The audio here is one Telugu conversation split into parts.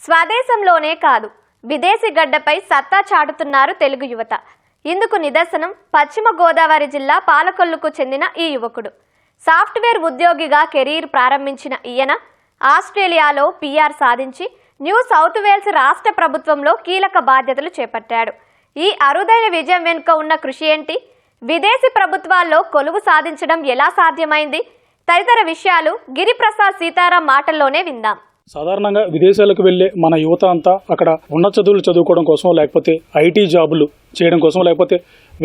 స్వదేశంలోనే కాదు విదేశీ గడ్డపై సత్తా చాటుతున్నారు తెలుగు యువత. ఇందుకు నిదర్శనం పశ్చిమ గోదావరి జిల్లా పాలకొల్లుకు చెందిన ఈ యువకుడు. సాఫ్ట్వేర్ ఉద్యోగిగా కెరీర్ ప్రారంభించిన ఈయన ఆస్ట్రేలియాలో PR సాధించి న్యూ సౌత్ వేల్స్ రాష్ట్ర ప్రభుత్వంలో కీలక బాధ్యతలు చేపట్టాడు. ఈ అరుదైన విజయం వెనుక ఉన్న కృషి ఏంటి, విదేశీ ప్రభుత్వాల్లో కొలువు సాధించడం ఎలా సాధ్యమైంది తదితర విషయాలు గిరిప్రసాద్ సీతారాం మాటల్లోనే విందాం. సాధారణంగా విదేశాలకు వెళ్లే మన యువత అంతా అక్కడ ఉన్నత చదువులు చదువుకోవడం కోసం, లేకపోతే IT జాబులు చేయడం కోసం, లేకపోతే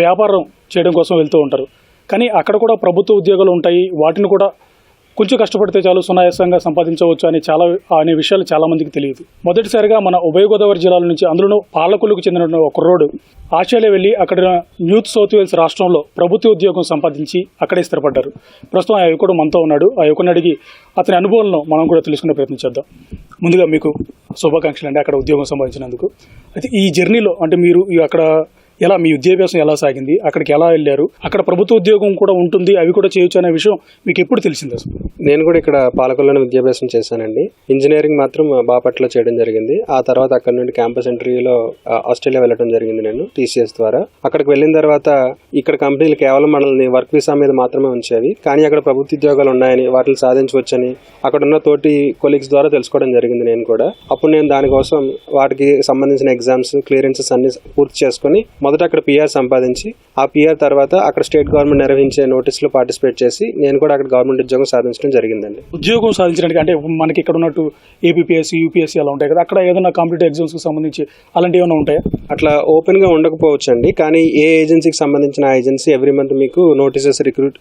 వ్యాపారం చేయడం కోసం వెళ్తూ ఉంటారు. కానీ అక్కడ కూడా ప్రభుత్వ ఉద్యోగాలు ఉంటాయి, వాటిని కూడా కొంచెం కష్టపడితే చాలు సునాయాసంగా సంపాదించవచ్చు అనే విషయాలు చాలా మందికి తెలియదు. మొదటిసారిగా మన ఉభయ గోదావరి జిల్లాల నుంచి, అందులోనూ పాలకొల్లుకు చెందిన ఒక కుర్రోడు ఆస్ట్రేలియా వెళ్ళి అక్కడ న్యూ సౌత్ వేల్స్ రాష్ట్రంలో ప్రభుత్వ ఉద్యోగం సంపాదించి అక్కడే స్థిరపడ్డారు. ప్రస్తుతం ఆ యువకుడు మనతో ఉన్నాడు. ఆ యువకుని అడిగి అతని అనుభవాలను మనం కూడా తెలుసుకునే ప్రయత్నం చేద్దాం. ముందుగా మీకు శుభాకాంక్షలు అండి అక్కడ ఉద్యోగం సంపాదించినందుకు. అయితే ఈ జర్నీలో అంటే మీరు అక్కడ ఎలా మీ విద్యాభ్యాసం ఎలా సాగింది, అక్కడికి ఎలా వెళ్ళారు, అక్కడ ప్రభుత్వ ఉద్యోగం కూడా ఉంటుంది, అవి కూడా చేయొచ్చు అనే విషయం మీకు ఎప్పుడు తెలిసింది అసలు? నేను కూడా ఇక్కడ పాలకొల్లులో విద్యాభ్యాసం చేశానండి. ఇంజనీరింగ్ మాత్రం బాపట్ల చేయడం జరిగింది. ఆ తర్వాత అక్కడ నుండి క్యాంపస్ ఇంటర్వ్యూలో ఆస్ట్రేలియా వెళ్ళడం జరిగింది నేను TCS ద్వారా. అక్కడికి వెళ్ళిన తర్వాత ఇక్కడ కంపెనీలు కేవలం మనల్ని వర్క్ వీసా మీద మాత్రమే ఉంచేవి, కానీ అక్కడ ప్రభుత్వ ఉద్యోగాలు ఉన్నాయని, వాటిని సాధించవచ్చని అక్కడ ఉన్న తోటి కొలీగ్స్ ద్వారా తెలుసుకోవడం జరిగింది నేను కూడా. అప్పుడు నేను దానికోసం వాటికి సంబంధించిన ఎగ్జామ్స్, క్లియరెన్సెస్ అన్ని పూర్తి చేసుకుని మొదట అక్కడ PR సంపాదించి, ఆ PR తర్వాత అక్కడ స్టేట్ గవర్నమెంట్ నిర్వహించే నోటీసులో పార్టిసిపేట్ చేసి నేను కూడా అక్కడ గవర్నమెంట్ ఉద్యోగం సాధించడం జరిగిందండి. ఉద్యోగం సాధించడానికి అంటే మనకి ఇక్కడ ఉన్నట్టు APPSC, UPSC అలా ఉంటాయి కదా, అక్కడ ఏదైనా కాంపిటేటివ్ ఎగ్జామ్స్ కి సంబంధించి అలాంటివి ఏమైనా ఉంటాయా? అట్లా ఓపెన్ గా ఉండకపోవచ్చు అండి, కానీ ఏ ఏజెన్సీకి సంబంధించిన ఏజెన్సీ ఎవ్రీ మంత్ మీకు నోటీసెస్,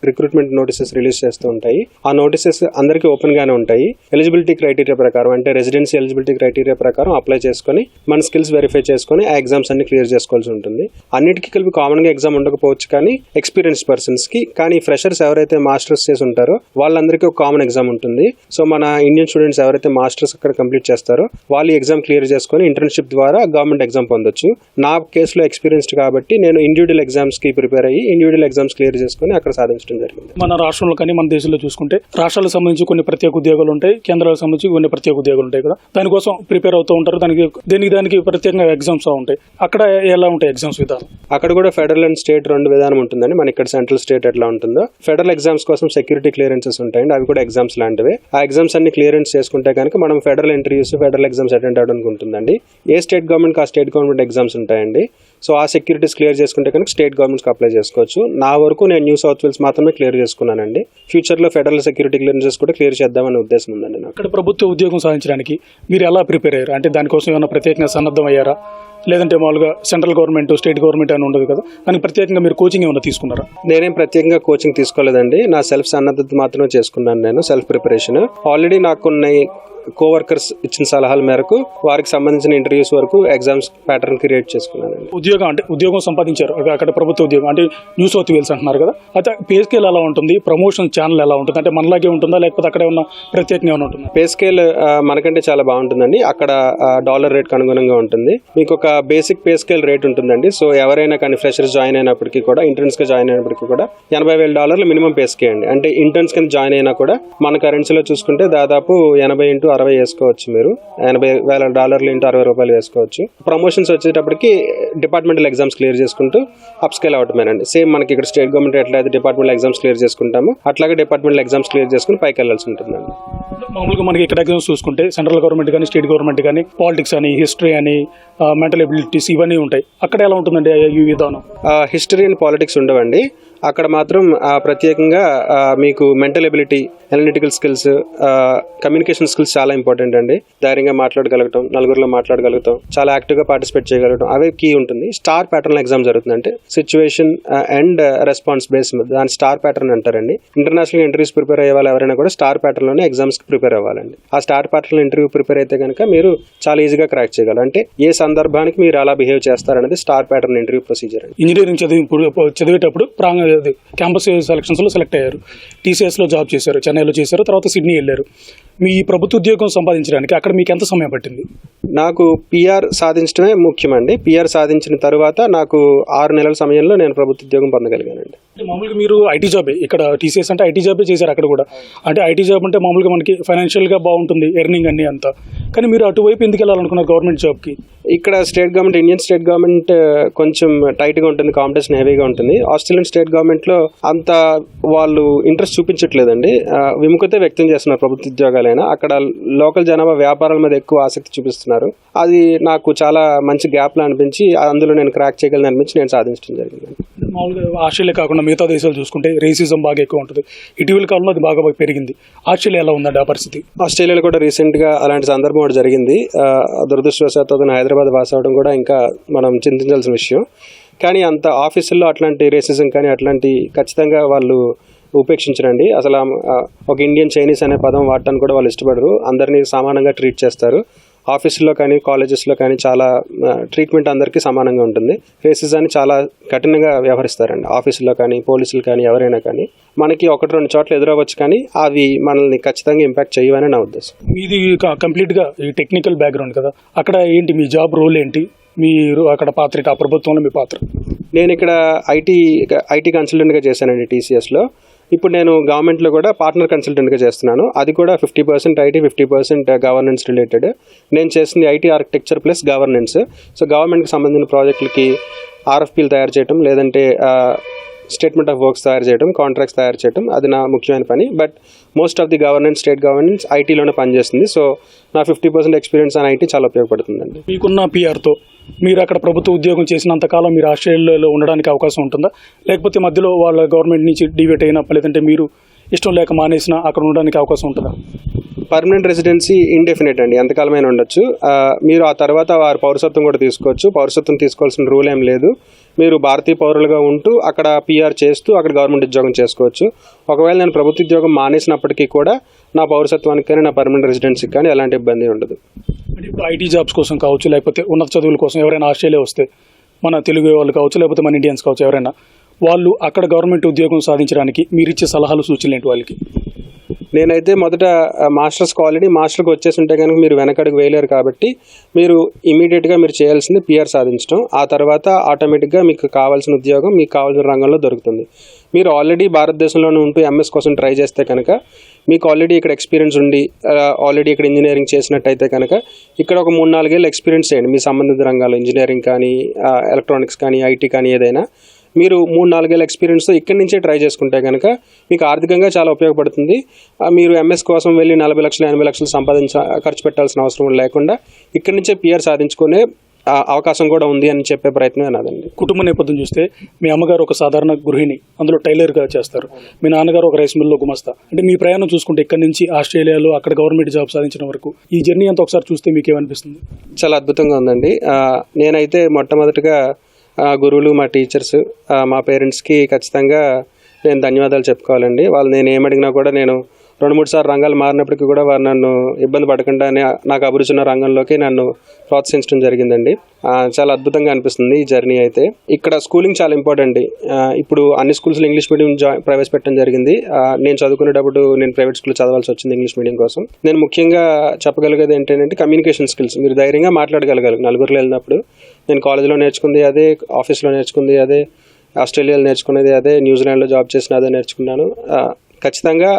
రిక్రూట్మెంట్ నోటీసెస్ రిలీజ్ చేస్తూ ఉంటాయి. ఆ నోటీసెస్ అందరికీ ఓపెన్ గానే ఉంటాయి. ఎలిజిబిలిటీ క్రైటీరియా ప్రకారం, అంటే రెసిడెన్సీ ఎలిజిబిలిటీ క్రైటీరియా ప్రకారం అప్లై చేసుకుని మన స్కిల్స్ వెరిఫై చేసుకుని ఆ ఎగ్జామ్స్ అన్ని క్లియర్ చేసుకోవాల్సి ఉంటుంది. అన్నిటికీ కలిపి కామన్ గా ఎగ్జామ్ ఉండకపోవచ్చు, కానీ ఎక్స్పీరియన్స్ పర్సన్స్ కి, కానీ ఫ్రెషర్స్ ఎవరైతే మాస్టర్స్ చేసి ఉంటారో వాళ్ళందరికీ ఒక కామన్ ఎగ్జామ్ ఉంటుంది. సో మన ఇండియన్ స్టూడెంట్స్ ఎవరైతే మాస్టర్స్ అక్కడ కంప్లీట్ చేస్తారో వాళ్ళు ఎగ్జామ్ క్లియర్ చేసుకుని ఇంటర్న్షిప్ ద్వారా గవర్నమెంట్ ఎగ్జామ్ పొందొచ్చు. నా కేసులో ఎక్స్పీరియన్స్డ్ కాబట్టి నేను ఇండివిజువల్ ఎగ్జామ్స్ కి ప్రిపేర్ అయ్యి ఇండివిజువల్ ఎగ్జామ్స్ క్లియర్ చేసుకుని అక్కడ సాధించడం జరిగింది. మన రాష్ట్రంలో కానీ మన దేశంలో చూసుకుంటే రాష్ట్రాలకు సంబంధించి కొన్ని ప్రత్యేక ఉద్యోగాలు ఉంటాయి, కేంద్రాలకు సంబంధించి కొన్ని ప్రత్యేక ఉద్యోగాలు ఉంటాయి కదా, దానికోసం ప్రిపేర్ అవుతూ ఉంటారు. దానికి ప్రత్యేకంగా ఎగ్జామ్స్ ఉంటాయి. అక్కడ ఎలా ఉంటాయి ఎగ్జామ్స్ విధానం? అక్కడ కూడా ఫెడరల్ అండ్ స్టేట్ రెండు విధానం ఉంటుందండి. మన ఇక్కడ సెంట్రల్, స్టేట్ ఎట్లా ఉంటుందో, ఫెడరల్ ఎగ్జామ్స్ కోసం సెక్యూరిటీ క్లియరెన్సెస్ ఉంటాయండి, అవి కూడా ఎగ్జామ్స్ లాంటివే. ఆ ఎగ్జామ్స్ అన్ని క్లియరెన్స్ చేసుకుంటే కనుక మనం federal interviews, federal exams attend అవడానికి ఉంటుందండి. ఏ స్టేట్ గవర్నమెంట్ ఆ స్టేట్ గవర్నమెంట్ ఎగ్జామ్స్ ఉంటాయండి. సో ఆ సెక్యూరిటీస్ క్లియర్ చేసుకుంటే కనుక స్టేట్ గవర్నమెంట్స్కి అప్లై చేసుకోవచ్చు. నా వరకు నేను న్యూ సౌత్ వేల్స్ మాత్రమే క్లియర్ చేసుకున్నానండి. ఫ్యూచర్లో ఫెడరల్ సెక్యూరిటీ క్లియరెన్సెస్ కూడా క్లియర్ చేద్దామనే ఉద్దేశం ఉందండి నాకు. అక్కడ ప్రభుత్వ ఉద్యోగం సాధించడానికి మీరు ఎలా ప్రిపేర్ అయ్యారు? అంటే దానికోసం ఏమైనా ప్రత్యేకంగా సన్నద్ధం అయ్యారా, లేదంటే మామూలుగా సెంట్రల్ గవర్నమెంట్, స్టేట్ గవర్నమెంట్ అని ఉండదు కదా, దానికి ప్రత్యేకంగా మీరు కోచింగ్ ఏమైనా తీసుకున్నారా? నేనేం ప్రత్యేకంగా కోచింగ్ తీసుకోలేదండి. నా సెల్ఫ్ సన్నద్ధత మాత్రమే చేసుకున్నాను నేను, సెల్ఫ్ ప్రిపరేషన్. ఆల్రెడీ నాకున్న కోవర్కర్స్ ఇచ్చిన సలహాల మేరకు వారికి సంబంధించిన ఇంటర్వ్యూస్ వరకు ఎగ్జామ్స్ ప్యాటర్న్ క్రియేట్ చేసుకున్నాను. ఉద్యోగం సంపాదించారు అక్కడ ప్రభుత్వ ఉద్యోగం అంటే న్యూ సౌత్ వేల్స్ అంటున్నారు కదా, అయితే పే స్కేల్ ఎలా ఉంటుంది, ప్రమోషన్ ఛానల్ ఎలా ఉంటుంది, అంటే మనలాగే ఉంటుందా లేకపోతే అక్కడ ఏమన్నా ప్రత్యేకంగా ఏమైనా ఉంటుందా? పే స్కేల్ మనకంటే చాలా బాగుంటుందండి. అక్కడ డాలర్ రేట్ అనుగుణంగా ఉంటుంది. మీకు ఒక బేసిక్ పే స్కేల్ రేట్ ఉంటుందండి. సో ఎవరైనా కానీ ఫ్రెషర్స్ జాయిన్ అయినప్పటికీ కూడా, ఇంటర్న్స్ గా జాయిన్ అయినప్పటికీ కూడా $80,000 మినిమం పే స్కేల్ అండి. అంటే ఇంటర్న్స్ కింద జాయిన్ అయినా కూడా మన కరెన్సీలో చూసుకుంటే దాదాపు 80 × 60 వేసుకోవచ్చు. మీరు $80,000 × ₹60 వేసుకోవచ్చు. ప్రమోషన్స్ వచ్చేటప్పటికి డిపార్ట్మెంటల్ ఎగ్జామ్స్ క్లియర్ చేసుకుంటూ అప్ స్కేల్ అవటమేనండి. సేమ్ మనకి ఇక్కడ స్టేట్ గవర్నమెంట్ ఎట్లయితే డిపార్ట్మెంటల్ ఎగ్జామ్స్ క్లియర్ చేసుకుంటామో అట్లాగే డిపార్ట్మెంటల్ ఎగ్జామ్స్ క్లియర్ చేసుకుని పైకి వెళ్ళాల్సి ఉంటుందండి. మామూలుగా మనకి ఇక్కడ ఎగ్జామ్స్ చూసుకుంటే సెంట్రల్ గవర్నమెంట్ కానీ, స్టేట్ గవర్నమెంట్ కానీ, పాలిటిక్స్ అని, హిస్టరీ అని, మెంటల్ ఎబిలిటీస్ ఇవన్నీ ఉంటాయి. అక్కడ ఎలా ఉంటుందండి ఈ విధానం? హిస్టరీ అండ్ పాలిటిక్స్ ఉండవండి. అక్కడ మాత్రం ప్రత్యేకంగా మీకు mental ability, analytical skills, communication skills చాలా ఇంపార్టెంట్ అండి. ధైర్యంగా మాట్లాడగలగటం, నలుగురిలో మాట్లాడగలుగుతాం, చాలా యాక్టివ్గా పార్టిసిపేట్ చేయగలగటం, అవే కీ ఉంటుంది. స్టార్ ప్యాటర్న్ ఎగ్జామ్ జరుగుతుంది, అంటే సిచ్యువేషన్ అండ్ రెస్పాన్స్ బేస్ దాని స్టార్ ప్యాటర్న్ అంటారండి. ఇంటర్నేషనల్ ఇంటర్వ్యూస్ ప్రిపేర్ అయ్యే వాళ్ళు ఎవరైనా కూడా స్టార్ ప్యాటర్న్లోనే ఎగ్జామ్స్కి ప్రిపేర్ అవ్వాలండి. ఆ స్టార్ ప్యాటర్న్ ఇంటర్వ్యూ ప్రిపేర్ అయితే కనుక మీరు చాలా ఈజీగా క్రాక్ చేయగలరు. అంటే ఏ సందర్భానికి మీరు అలా బిహేవ్ చేస్తారనేది స్టార్ ప్యాటర్న్ ఇంటర్వ్యూ ప్రొసీజర్ అండి. ఇంజనీరింగ్ చదివేటప్పుడు క్యాంపస్ సెలక్షన్స్ లో సెలెక్ట్ అయ్యారు, TCS లో జాబ్ చేశారు, చెన్నైలో చేశారు, తర్వాత సిడ్నీ వెళ్ళారు. మీ ప్రభుత్వ ఉద్యోగం సంపాదించడానికి అక్కడ మీకు ఎంత సమయం పట్టింది? నాకు PR సాధించడమే ముఖ్యమండి. PR సాధించిన తర్వాత నాకు 6 నెలల సమయంలో నేను ప్రభుత్వ ఉద్యోగం పొందగలిగానండి. మామూలుగా మీరు ఐటీ జాబే ఇక్కడ టీసీఎస్ అంటే ఐటీ జాబే చేశారు అక్కడ కూడా. అంటే ఐటీ జాబ్ అంటే మామూలుగా మనకి ఫైనాన్షియల్గా బాగుంటుంది, ఎర్నింగ్ అన్ని అంతా. కానీ మీరు అటువైపు ఎందుకు వెళ్ళాలనుకున్నారు గవర్నమెంట్ జాబ్కి? ఇక్కడ state government, Indian state government కొంచెం టైట్గా ఉంటుంది, కాంపిటీషన్ హెవీగా ఉంటుంది. ఆస్ట్రేలియన్ స్టేట్ గవర్నమెంట్లో అంత వాళ్ళు ఇంట్రెస్ట్ చూపించట్లేదండి, విముఖత వ్యక్తం చేస్తున్నారు ప్రభుత్వ ఉద్యోగాలైనా. అక్కడ లోకల్ జనాభా వ్యాపారాల మీద ఎక్కువ ఆసక్తి చూపిస్తున్నారు. అది నాకు చాలా మంచి గ్యాప్లా అనిపించి అందులో నేను క్రాక్ చేయగలను అనిపించి నేను సాధించడం జరిగింది. మామూలుగా ఆస్ట్రేలియా కాకుండా మిగతా దేశాలు చూసుకుంటే రేసిజం బాగా ఎక్కువ ఉంటుంది. ఇటీవల కాలంలో అది బాగా పెరిగింది. ఆస్ట్రేలియా ఎలా ఉందండి ఆ పరిస్థితి? ఆస్ట్రేలియాలో కూడా రీసెంట్గా అలాంటి సందర్భం ఒకటి జరిగింది. దురదృష్టవశాత్తు అతను హైదరాబాద్ పాస్ అవడం కూడా ఇంకా మనం చింతించాల్సిన విషయం. కానీ అంత ఆఫీసుల్లో అట్లాంటి రేసిజం కానీ అట్లాంటి ఖచ్చితంగా వాళ్ళు ఉపేక్షించరండి. అసలు ఒక ఇండియన్ చైనీస్ అనే పదం వాడటానికి కూడా వాళ్ళు ఇష్టపడరు. అందరినీ సమానంగా ట్రీట్ చేస్తారు. ఆఫీసుల్లో కానీ కాలేజెస్లో కానీ చాలా ట్రీట్మెంట్ అందరికీ సమానంగా ఉంటుంది. రేసిజాన్ని చాలా కఠినంగా వ్యవహరిస్తారండి. ఆఫీసుల్లో కానీ పోలీసులు కానీ ఎవరైనా కానీ మనకి 1-2 చోట్ల ఎదురవ్వచ్చు, కానీ అవి మనల్ని ఖచ్చితంగా ఇంపాక్ట్ చేయవని నా ఉద్దేశం. మీది కంప్లీట్గా ఈ టెక్నికల్ బ్యాక్గ్రౌండ్ కదా, అక్కడ ఏంటి మీ జాబ్ రోల్ ఏంటి, మీరు అక్కడ పాత్ర ఆ ప్రభుత్వంలో మీ పాత్ర? నేను ఇక్కడ ఐటీ కన్సల్టెంట్గా చేశానండి టీసీఎస్లో. ఇప్పుడు నేను గవర్నమెంట్లో కూడా పార్ట్నర్ కన్సల్టెంట్గా చేస్తున్నాను. అది కూడా 50% ఐటీ, 50% గవర్నెన్స్ రిలేటెడ్. నేను చేసింది IT architecture plus governance. So గవర్నమెంట్కి సంబంధించిన ప్రాజెక్టులకి ఆర్ఎఫ్పీలు తయారు చేయడం, లేదంటే స్టేట్మెంట్ ఆఫ్ వర్క్స్ తయారు చేయడం, కాంట్రాక్ట్స్ తయారు చేయడం, అది నా ముఖ్యమైన పని. But most of the governance, state governance ఐటీలోనే పనిచేస్తుంది. సో నా 50% ఎక్స్పీరియన్స్ అని ఐటీ చాలా ఉపయోగపడుతుందండి. మీకున్న పిఆర్తో మీరు అక్కడ ప్రభుత్వ ఉద్యోగం చేసినంతకాలం మీరు ఆస్ట్రేలియాలో ఉండడానికి అవకాశం ఉంటుందా? లేకపోతే మధ్యలో వాళ్ళ గవర్నమెంట్ నుంచి డివేట్ అయినా, లేదంటే మీరు ఇష్టం లేక మానేసినా అక్కడ ఉండడానికి అవకాశం ఉంటుందా? పర్మనెంట్ రెసిడెన్సీ ఇండెఫినెట్ అండి, ఎంతకాలమైనా ఉండొచ్చు. మీరు ఆ తర్వాత వారి పౌరసత్వం కూడా తీసుకోవచ్చు. పౌరసత్వం తీసుకోవాల్సిన రూల్ ఏం లేదు. మీరు భారతీయ పౌరులుగా ఉంటూ అక్కడ పిఆర్ చేస్తూ అక్కడ గవర్నమెంట్ ఉద్యోగం చేసుకోవచ్చు. ఒకవేళ నేను ప్రభుత్వ ఉద్యోగం మానేసినప్పటికీ కూడా నా పౌరసత్వానికి కానీ నా పర్మనెంట్ రెసిడెన్సీకి కానీ ఎలాంటి ఇబ్బంది ఉండదు. అంటే ఇప్పుడు ఐటీ జాబ్స్ కోసం కావచ్చు, లేకపోతే ఉన్నత చదువుల కోసం ఎవరైనా ఆస్ట్రేలియా వస్తే, మన తెలుగు వాళ్ళు కావచ్చు, లేకపోతే మన ఇండియన్స్ కావచ్చు, ఎవరైనా వాళ్ళు అక్కడ గవర్నమెంట్ ఉద్యోగం సాధించడానికి మీరు ఇచ్చే సలహాలు, సూచనలు ఏంటి వాళ్ళకి? నేనైతే మొదట మాస్టర్స్ ఆల్రెడీ మాస్టర్కి వచ్చేసి ఉంటే కనుక మీరు వెనకడుగు వేయలేరు. కాబట్టి మీరు ఇమీడియట్గా మీరు చేయాల్సింది పిఆర్ సాధించడం. ఆ తర్వాత ఆటోమేటిక్గా మీకు కావాల్సిన ఉద్యోగం మీకు కావాల్సిన రంగంలో దొరుకుతుంది. మీరు ఆల్రెడీ భారతదేశంలోనే ఉంటూ ఎంఎస్ కోసం ట్రై చేస్తే కనుక, మీకు ఆల్రెడీ ఇక్కడ ఎక్స్పీరియన్స్ ఉండి ఆల్రెడీ ఇక్కడ ఇంజనీరింగ్ చేసినట్టయితే కనుక ఇక్కడ ఒక 3-4 ఏళ్ళు ఎక్స్పీరియన్స్ చేయండి మీ సంబంధిత రంగాల్లో, ఇంజనీరింగ్ కానీ ఎలక్ట్రానిక్స్ కానీ ఐటీ కానీ ఏదైనా. మీరు 3-4 ఏళ్ళ ఎక్స్పీరియన్స్తో ఇక్కడి నుంచే ట్రై చేసుకుంటే కనుక మీకు ఆర్థికంగా చాలా ఉపయోగపడుతుంది. మీరు ఎంఎస్ కోసం వెళ్ళి 40 లక్షలు 80 లక్షలు ఖర్చు పెట్టాల్సిన అవసరం లేకుండా ఇక్కడి నుంచే పిఆర్ సాధించుకునే అవకాశం కూడా ఉంది అని చెప్పే ప్రయత్నం నాదండి. కుటుంబ నేపథ్యం చూస్తే మీ అమ్మగారు ఒక సాధారణ గృహిణి, అందులో టైలర్గా చేస్తారు. మీ నాన్నగారు ఒక రైస్ మిల్లో గుమస్తా. అంటే మీ ప్రయాణం చూసుకుంటే ఇక్కడి నుంచి ఆస్ట్రేలియాలో అక్కడ గవర్నమెంట్ జాబ్ సాధించిన వరకు ఈ జర్నీ అంతా ఒకసారి చూస్తే మీకు ఏమనిపిస్తుంది? చాలా అద్భుతంగా ఉందండి. నేనైతే మొట్టమొదటిగా గురువులు, మా టీచర్స్, మా పేరెంట్స్కి ఖచ్చితంగా నేను ధన్యవాదాలు చెప్పుకోవాలండి. వాళ్ళు నేను ఏమడిగినా కూడా నేను 2-3 సార్లు రంగాలు మారినప్పటికీ కూడా వారు నన్ను ఇబ్బంది పడకుండానే నాకు అభిరుచి ఉన్న రంగంలోకి నన్ను ప్రోత్సహించడం జరిగిందండి. చాలా అద్భుతంగా అనిపిస్తుంది ఈ జర్నీ. అయితే ఇక్కడ స్కూలింగ్ చాలా ఇంపార్టెంట్. ఇప్పుడు అన్ని స్కూల్స్లో ఇంగ్లీష్ మీడియం ప్రవేశపెట్టడం జరిగింది. నేను చదువుకునేటప్పుడు నేను ప్రైవేట్ స్కూల్ చదవాల్సి వచ్చింది ఇంగ్లీష్ మీడియం కోసం. నేను ముఖ్యంగా చెప్పగలిగేది ఏంటంటే కమ్యూనికేషన్ స్కిల్స్. మీరు ధైర్యంగా మాట్లాడగలగాలి నలుగురిలో వెళ్ళినప్పుడు. నేను కాలేజీలో నేర్చుకుంది అదే, ఆఫీస్లో నేర్చుకుంది అదే, ఆస్ట్రేలియాలో నేర్చుకునేది అదే, న్యూజిలాండ్లో జాబ్ చేసిన అదే నేర్చుకున్నాను. ఖచ్చితంగా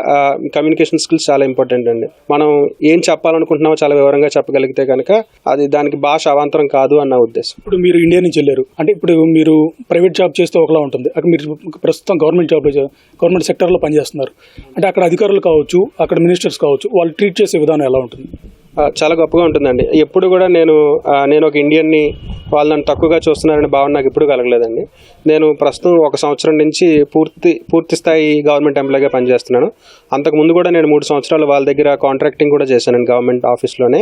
కమ్యూనికేషన్ స్కిల్స్ చాలా ఇంపార్టెంట్ అండి. మనం ఏం చెప్పాలనుకుంటున్నామో చాలా వివరంగా చెప్పగలిగితే కనుక అది దానికి భాష అవాంతరం కాదు అన్న ఉద్దేశం. ఇప్పుడు మీరు ఇండియా నుంచి వెళ్ళారు అంటే ఇప్పుడు మీరు ప్రైవేట్ జాబ్ చేస్తే ఒకలా ఉంటుంది, అక్కడ మీరు ప్రస్తుతం గవర్నమెంట్ సెక్టర్లో పనిచేస్తున్నారు అంటే అక్కడ అధికారులు కావచ్చు, అక్కడ మినిస్టర్స్ కావచ్చు, వాళ్ళు ట్రీట్ చేసే విధానం ఎలా ఉంటుంది? చాలా గొప్పగా ఉంటుందండి. ఎప్పుడు కూడా నేను ఒక ఇండియన్ని వాళ్ళు నన్ను తక్కువగా చూస్తున్నారనే భావన నాకు ఎప్పుడు కలగలేదండి. నేను ప్రస్తుతం 1 సంవత్సరం నుంచి పూర్తి స్థాయి గవర్నమెంట్ ఎంప్లాయ్గా పనిచేస్తున్నాను. అంతకుముందు కూడా నేను 3 సంవత్సరాలు వాళ్ళ దగ్గర కాంట్రాక్టింగ్ కూడా చేశాను గవర్నమెంట్ ఆఫీస్లోనే.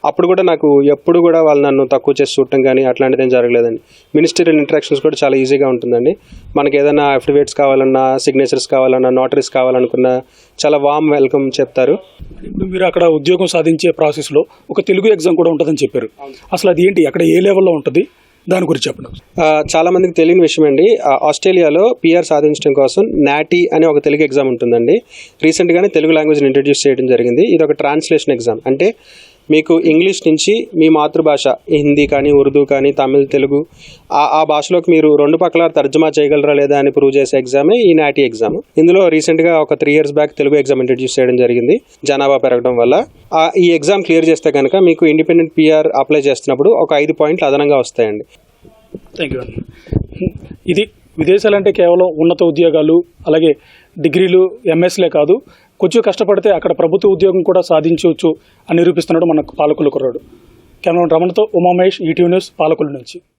అప్పుడు కూడా నాకు ఎప్పుడు కూడా వాళ్ళు నన్ను తక్కువ చేసి చూడటం కానీ అట్లాంటిది ఏం జరగలేదండి. మినిస్టరియల్ ఇంటరాక్షన్స్ కూడా చాలా ఈజీగా ఉంటుందండి. మనకి ఏదైనా అఫిడవిట్స్ కావాలన్నా, సిగ్నేచర్స్ కావాలన్నా, నోటరీస్ కావాలనుకున్నా చాలా వామ్ వెల్కమ్ చెప్తారు. ఇప్పుడు మీరు అక్కడ ఉద్యోగం సాధించే ప్రాసెస్లో ఒక తెలుగు ఎగ్జామ్ కూడా ఉంటుందని చెప్పారు. అసలు అది ఏంటి, అక్కడ ఏ లెవెల్లో ఉంటుంది, దాని గురించి చెప్పండి. చాలా మందికి తెలియని విషయం అండి, ఆస్ట్రేలియాలో పిఆర్ సాధించడం కోసం నాటీ అనే ఒక తెలుగు ఎగ్జామ్ ఉంటుందండి. రీసెంట్గానే తెలుగు లాంగ్వేజ్ని ఇంట్రడ్యూస్ చేయడం జరిగింది. ఇది ఒక ట్రాన్స్లేషన్ ఎగ్జామ్. అంటే మీకు ఇంగ్లీష్ నుంచి మీ మాతృభాష హిందీ కానీ ఉర్దూ కానీ తమిళ్ తెలుగు ఆ భాషలోకి మీరు రెండు పక్కల తర్జుమా చేయగలరా లేదా అని ప్రూవ్ చేసే ఎగ్జామే ఈ నాటీ ఎగ్జామ్. ఇందులో రీసెంట్గా ఒక 3 years back Telugu exam introduce చేయడం జరిగింది జనాభా పెరగడం వల్ల. ఈ ఎగ్జామ్ క్లియర్ చేస్తే కనుక మీకు ఇండిపెండెంట్ PR అప్లై చేస్తున్నప్పుడు ఒక 5 points అదనంగా వస్తాయండి. థ్యాంక్ యూ అండి. ఇది విదేశాలంటే కేవలం ఉన్నత ఉద్యోగాలు అలాగే డిగ్రీలు MSలే కాదు, కొంచెం కష్టపడితే అక్కడ ప్రభుత్వ ఉద్యోగం కూడా సాధించవచ్చు అని నిరూపిస్తున్నాడు మన పాలకొల్లు కుర్రాడు. కెమెరామెన్ రమణతో ఉమామహేష్, ఈటీవీ న్యూస్, పాలకొల్లు నుంచి.